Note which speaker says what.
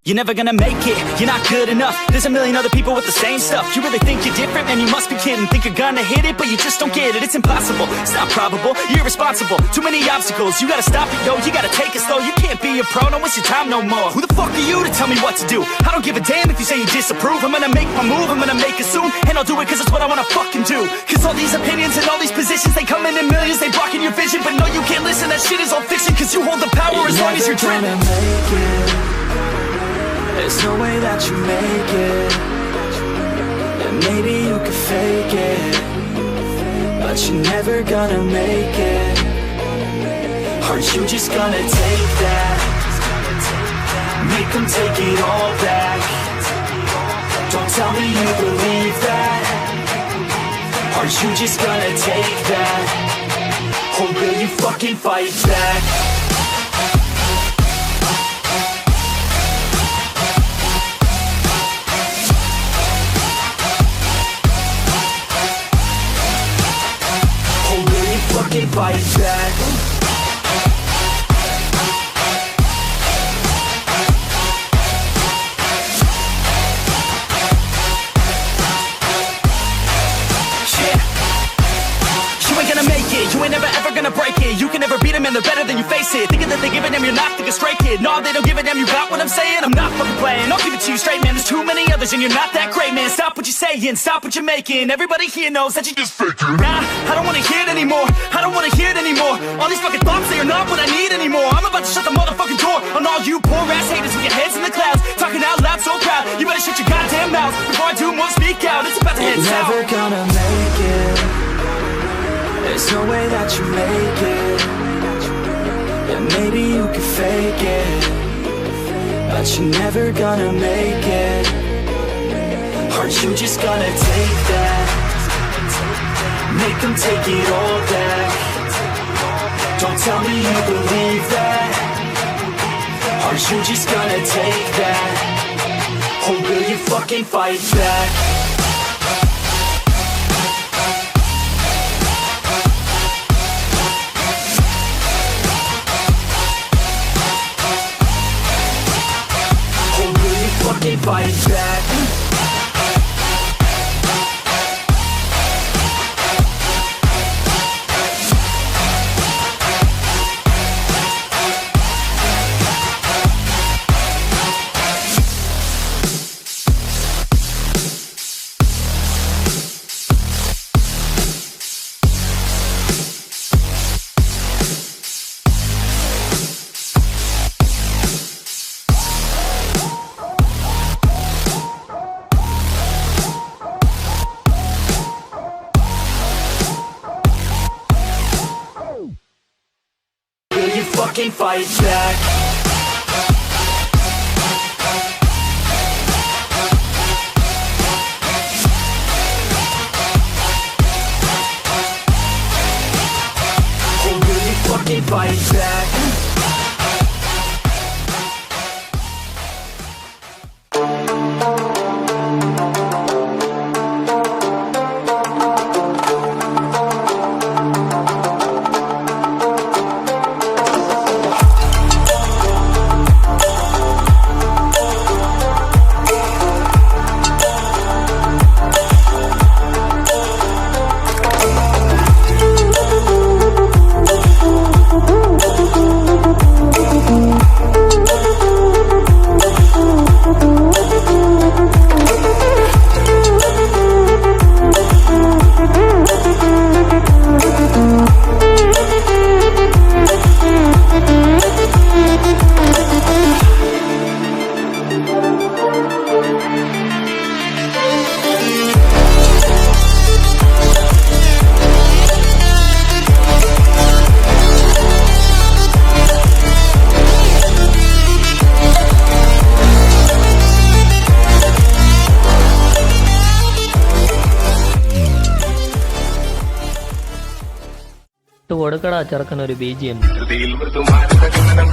Speaker 1: You're never gonna make it, you're not good enough. There's a million other people with the same stuff. You really think you're different? Man, you must be kidding. Think you're gonna hit it, but you just don't get it. It's impossible, it's not probable, you're irresponsible. Too many obstacles, you gotta stop it, yo. You gotta take it slow, you can't be a pro. Don't waste your time no more. Who the fuck are you to tell me what to do? I don't give a damn if you say you disapprove. I'm gonna make my move, I'm gonna make it soon. And I'll do it cause it's what I wanna fucking do. Cause all these opinions and all these positions, they come in millions, they blocking your vision. But no, you can't listen, that shit is all fiction. Cause you hold the power as long as you're dreaming.
Speaker 2: There's no way that you make it. And maybe you could fake it, but you're never gonna make it. Aren't you just gonna take that? Make them take it all back. Don't tell me you believe that. Aren't you just gonna take that? Or will you fucking fight back? Fight back.
Speaker 1: You ain't never ever gonna break it. You can never beat them and they're better than you face it. Thinking that they give a damn, you're not thinking straight, kid. No, they don't give a damn, you got what I'm saying? I'm not fucking playing, I'll give it to you straight, man. There's too many others and you're not that great, man. Stop what you're saying, stop what you're making. Everybody here knows that you just faking. Nah, I don't wanna hear it anymore, I don't wanna hear it anymore. All these fucking thoughts, they are not what I need anymore. I'm about to shut the motherfucking door on all you poor ass haters with your heads in the clouds, talking out loud so proud. You better shut your goddamn mouth before I do more speak out. It's about to head south.
Speaker 2: You're never gonna make it. There's no way that you make it. And maybe you could fake it, but you're never gonna make it. Aren't you just gonna take that? Make them take it all back. Don't tell me you believe that. Aren't you just gonna take that? Or will you fucking fight back? Fight back. Fucking fight back. Or will you fucking fight back?
Speaker 3: കൊടുക്കടാ ചെറുക്കനൊരു BGM.
Speaker 4: ഹൃദയിൽ മൃദുമാനത ഗമനം